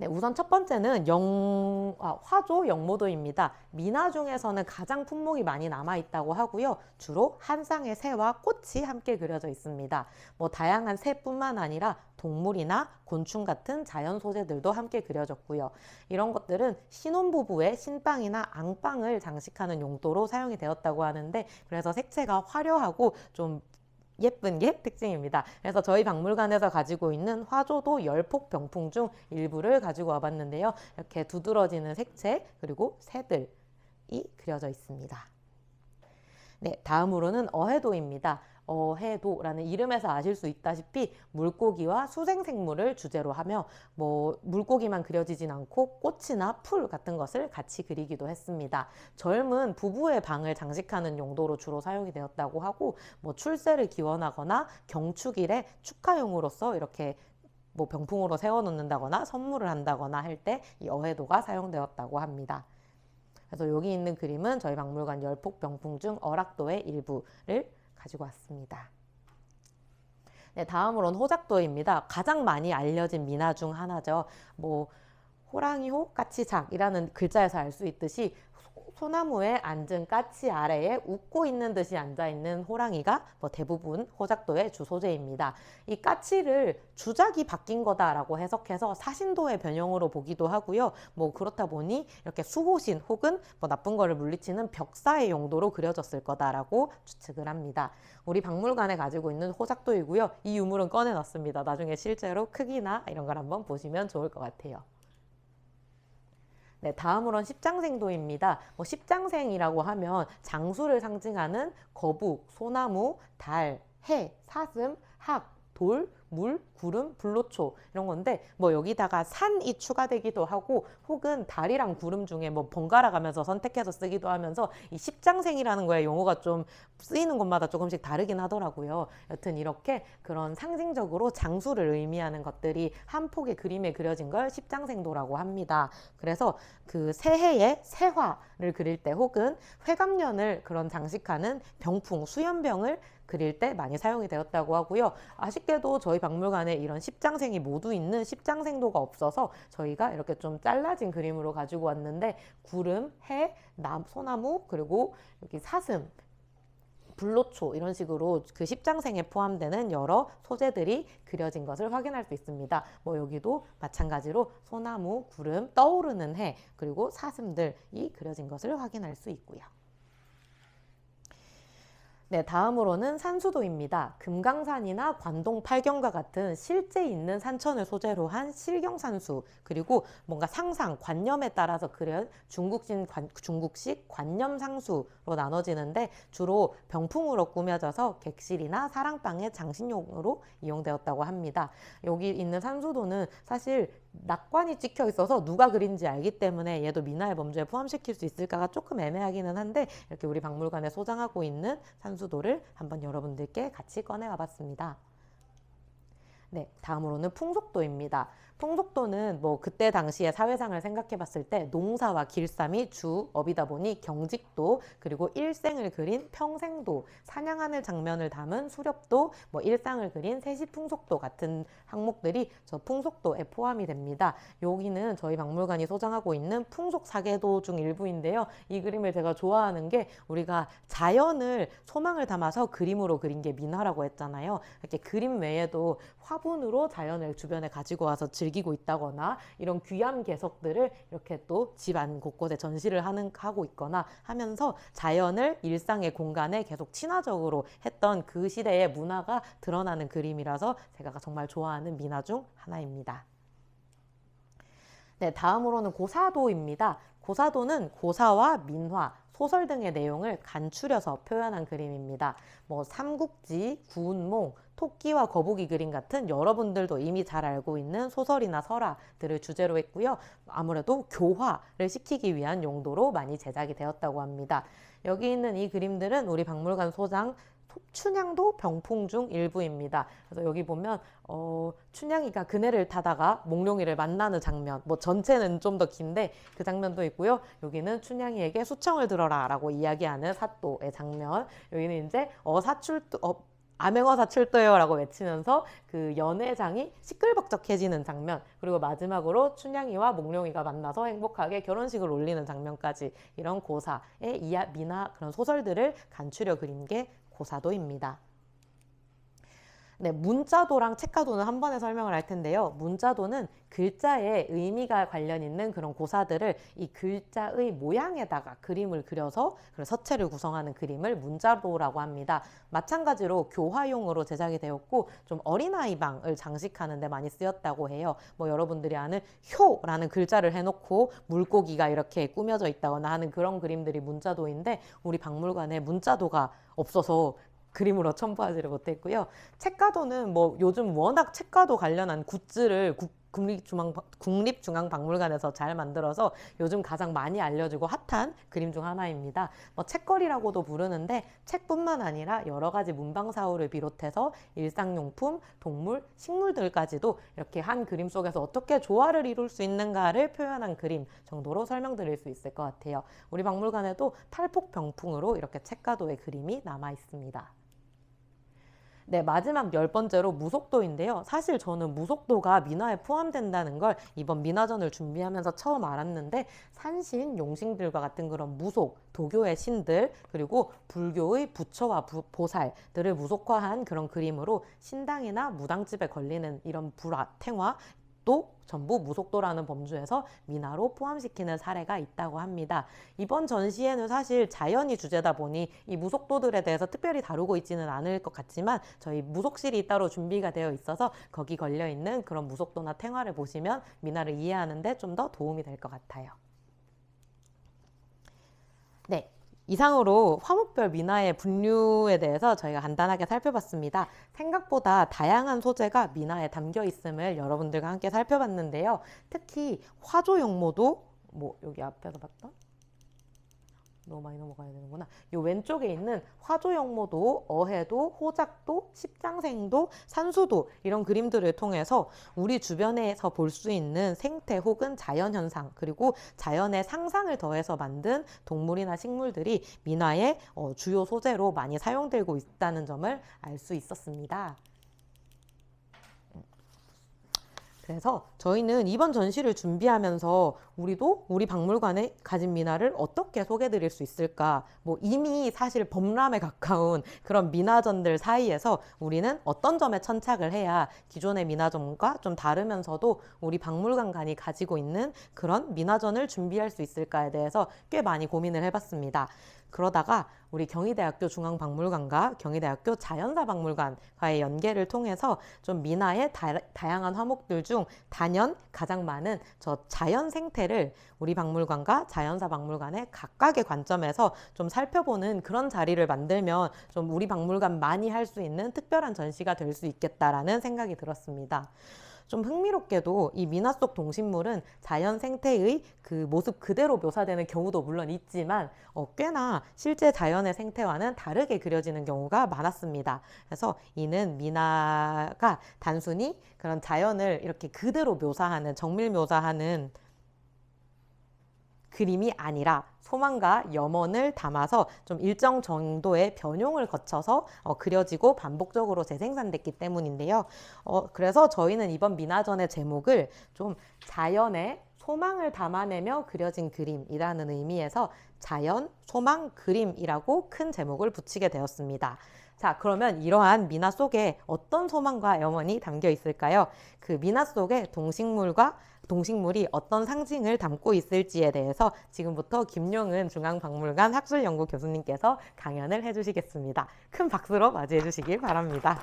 네, 우선 첫 번째는 화조 영모도입니다. 미나 중에서는 가장 품목이 많이 남아있다고 하고요. 주로 한 쌍의 새와 꽃이 함께 그려져 있습니다. 뭐 다양한 새뿐만 아니라 동물이나 곤충 같은 자연 소재들도 함께 그려졌고요. 이런 것들은 신혼부부의 신방이나 앙방을 장식하는 용도로 사용이 되었다고 하는데, 그래서 색채가 화려하고 좀 예쁜 게 특징입니다. 그래서 저희 박물관에서 가지고 있는 화조도 열폭 병풍 중 일부를 가지고 와봤는데요. 이렇게 두드러지는 색채 그리고 새들이 그려져 있습니다. 네, 다음으로는 어해도입니다. 어해도라는 이름에서 아실 수 있다시피 물고기와 수생생물을 주제로 하며 물고기만 그려지진 않고 꽃이나 풀 같은 것을 같이 그리기도 했습니다. 젊은 부부의 방을 장식하는 용도로 주로 사용이 되었다고 하고 출세를 기원하거나 경축일에 축하용으로서 이렇게 병풍으로 세워놓는다거나 선물을 한다거나 할 때 이 어해도가 사용되었다고 합니다. 그래서 여기 있는 그림은 저희 박물관 열폭 병풍 중 어락도의 일부를 가지고 왔습니다. 네, 다음으로는 호작도입니다. 가장 많이 알려진 미나 중 하나죠. 호랑이호 까치작이라는 글자에서 알 수 있듯이 소나무에 앉은 까치 아래에 웃고 있는 듯이 앉아있는 호랑이가 대부분 호작도의 주 소재입니다. 이 까치를 주작이 바뀐 거다라고 해석해서 사신도의 변형으로 보기도 하고요. 그렇다 보니 이렇게 수호신 혹은 나쁜 거를 물리치는 벽사의 용도로 그려졌을 거다라고 추측을 합니다. 우리 박물관에 가지고 있는 호작도이고요. 이 유물은 꺼내놨습니다. 나중에 실제로 크기나 이런 걸 한번 보시면 좋을 것 같아요. 네, 다음으로는 십장생도입니다. 십장생이라고 하면 장수를 상징하는 거북, 소나무, 달, 해, 사슴, 학, 돌, 물, 구름, 불로초 이런 건데 여기다가 산이 추가되기도 하고 혹은 달이랑 구름 중에 번갈아 가면서 선택해서 쓰기도 하면서 이 십장생이라는 거에 용어가 좀 쓰이는 곳마다 조금씩 다르긴 하더라고요. 여튼 이렇게 그런 상징적으로 장수를 의미하는 것들이 한 폭의 그림에 그려진 걸 십장생도라고 합니다. 그래서 그 새해의 새화를 그릴 때 혹은 회갑년을 그런 장식하는 병풍, 수연병을 그릴 때 많이 사용이 되었다고 하고요. 아쉽게도 저희 박물관에 이런 십장생이 모두 있는 십장생도가 없어서 저희가 이렇게 좀 잘라진 그림으로 가지고 왔는데 구름, 해, 소나무, 그리고 여기 사슴, 불로초 이런 식으로 그 십장생에 포함되는 여러 소재들이 그려진 것을 확인할 수 있습니다. 여기도 마찬가지로 소나무, 구름, 떠오르는 해, 그리고 사슴들이 그려진 것을 확인할 수 있고요. 네, 다음으로는 산수도입니다. 금강산이나 관동 팔경과 같은 실제 있는 산천을 소재로 한 실경산수, 그리고 뭔가 상상, 관념에 따라서 그린 중국식 관념상수로 나눠지는데 주로 병풍으로 꾸며져서 객실이나 사랑방의 장식용으로 이용되었다고 합니다. 여기 있는 산수도는 사실 낙관이 찍혀 있어서 누가 그린지 알기 때문에 얘도 미나의 범주에 포함시킬 수 있을까가 조금 애매하기는 한데 이렇게 우리 박물관에 소장하고 있는 산수도를 한번 여러분들께 같이 꺼내와 봤습니다. 네, 다음으로는 풍속도입니다. 풍속도는 그때 당시의 사회상을 생각해 봤을 때 농사와 길쌈이 주업이다 보니 경직도, 그리고 일생을 그린 평생도, 사냥하는 장면을 담은 수렵도, 일상을 그린 세시풍속도 같은 항목들이 저 풍속도에 포함이 됩니다. 여기는 저희 박물관이 소장하고 있는 풍속사계도 중 일부인데요. 이 그림을 제가 좋아하는 게 우리가 자연을 소망을 담아서 그림으로 그린 게 민화라고 했잖아요. 이렇게 그림 외에도 화분으로 자연을 주변에 가지고 와서 즐기고 있다거나 이런 귀한 개석들을 이렇게 또 집안 곳곳에 전시를 하고 있거나 하면서 자연을 일상의 공간에 계속 친화적으로 했던 그 시대의 문화가 드러나는 그림이라서 제가 정말 좋아하는 민화 중 하나입니다. 네, 다음으로는 고사도입니다. 고사도는 고사와 민화, 소설 등의 내용을 간추려서 표현한 그림입니다. 삼국지, 구운몽, 토끼와 거북이 그림 같은 여러분들도 이미 잘 알고 있는 소설이나 설화들을 주제로 했고요. 아무래도 교화를 시키기 위한 용도로 많이 제작이 되었다고 합니다. 여기 있는 이 그림들은 우리 박물관 소장 춘향도 병풍 중 일부입니다. 그래서 여기 보면 춘향이가 그네를 타다가 몽룡이를 만나는 장면, 전체는 좀 더 긴데 그 장면도 있고요. 여기는 춘향이에게 수청을 들어라 라고 이야기하는 사또의 장면, 여기는 이제 암행어사 출도요라고 외치면서 그 연회장이 시끌벅적해지는 장면, 그리고 마지막으로 춘향이와 몽룡이가 만나서 행복하게 결혼식을 올리는 장면까지 이런 고사의 미나 그런 소설들을 간추려 그린 게 고사도입니다. 네, 문자도랑 책가도는 한 번에 설명을 할 텐데요. 문자도는 글자에 의미가 관련 있는 그런 고사들을 이 글자의 모양에다가 그림을 그려서 그런 서체를 구성하는 그림을 문자도라고 합니다. 마찬가지로 교화용으로 제작이 되었고 좀 어린아이 방을 장식하는 데 많이 쓰였다고 해요. 뭐 여러분들이 아는 효라는 글자를 해놓고 물고기가 이렇게 꾸며져 있다거나 하는 그런 그림들이 문자도인데 우리 박물관에 문자도가 없어서 그림으로 첨부하지를 못했고요. 책가도는 뭐 요즘 워낙 책가도 관련한 굿즈를 국립중앙박물관에서 잘 만들어서 요즘 가장 많이 알려지고 핫한 그림 중 하나입니다. 뭐 책거리라고도 부르는데 책뿐만 아니라 여러 가지 문방사호를 비롯해서 일상용품, 동물, 식물들까지도 이렇게 한 그림 속에서 어떻게 조화를 이룰 수 있는가를 표현한 그림 정도로 설명드릴 수 있을 것 같아요. 우리 박물관에도 탈폭병풍으로 이렇게 책가도의 그림이 남아 있습니다. 네, 마지막 10번째로 무속도인데요. 사실 저는 무속도가 민화에 포함된다는 걸 이번 민화전을 준비하면서 처음 알았는데 산신, 용신들과 같은 그런 무속, 도교의 신들, 그리고 불교의 부처와 보살들을 무속화한 그런 그림으로 신당이나 무당집에 걸리는 이런 불화, 탱화, 또 전부 무속도라는 범주에서 민화로 포함시키는 사례가 있다고 합니다. 이번 전시회는 사실 자연이 주제다 보니 이 무속도들에 대해서 특별히 다루고 있지는 않을 것 같지만 저희 무속실이 따로 준비가 되어 있어서 거기 걸려있는 그런 무속도나 탱화를 보시면 민화를 이해하는 데 좀 더 도움이 될 것 같아요. 네. 이상으로 화목별 민화의 분류에 대해서 저희가 간단하게 살펴봤습니다. 생각보다 다양한 소재가 민화에 담겨 있음을 여러분들과 함께 살펴봤는데요. 특히 화조영모도 뭐 여기 앞에서 봤던 너무 많이 넘어가야 되는구나. 이 왼쪽에 있는 화조영모도, 어해도, 호작도, 십장생도, 산수도 이런 그림들을 통해서 우리 주변에서 볼 수 있는 생태 혹은 자연현상 그리고 자연의 상상을 더해서 만든 동물이나 식물들이 민화의 주요 소재로 많이 사용되고 있다는 점을 알 수 있었습니다. 그래서 저희는 이번 전시를 준비하면서 우리도 우리 박물관에 가진 민화를 어떻게 소개드릴 수 있을까? 뭐 이미 사실 범람에 가까운 그런 민화전들 사이에서 우리는 어떤 점에 천착을 해야 기존의 민화전과 좀 다르면서도 우리 박물관관이 가지고 있는 그런 민화전을 준비할 수 있을까에 대해서 꽤 많이 고민을 해봤습니다. 그러다가 우리 경희대학교 중앙박물관과 경희대학교 자연사박물관과의 연계를 통해서 좀 민화의 다양한 화목들 중 단연 가장 많은 저 자연 생태를 우리 박물관과 자연사박물관의 각각의 관점에서 좀 살펴보는 그런 자리를 만들면 좀 우리 박물관만이 할 수 있는 특별한 전시가 될 수 있겠다라는 생각이 들었습니다. 좀 흥미롭게도 이 민화 속 동식물은 자연 생태의 그 모습 그대로 묘사되는 경우도 물론 있지만 꽤나 실제 자연의 생태와는 다르게 그려지는 경우가 많았습니다. 그래서 이는 민화가 단순히 그런 자연을 이렇게 그대로 묘사하는 정밀 묘사하는 그림이 아니라 소망과 염원을 담아서 좀 일정 정도의 변형을 거쳐서 그려지고 반복적으로 재생산됐기 때문인데요. 그래서 저희는 이번 민화전의 제목을 좀 자연의 소망을 담아내며 그려진 그림이라는 의미에서 자연, 소망, 그림이라고 큰 제목을 붙이게 되었습니다. 자, 그러면 이러한 민화 속에 어떤 소망과 염원이 담겨 있을까요? 그 민화 속에 동식물이 어떤 상징을 담고 있을지에 대해서 지금부터 김용은 중앙박물관 학술연구 교수님께서 강연을 해주시겠습니다. 큰 박수로 맞이해 주시길 바랍니다.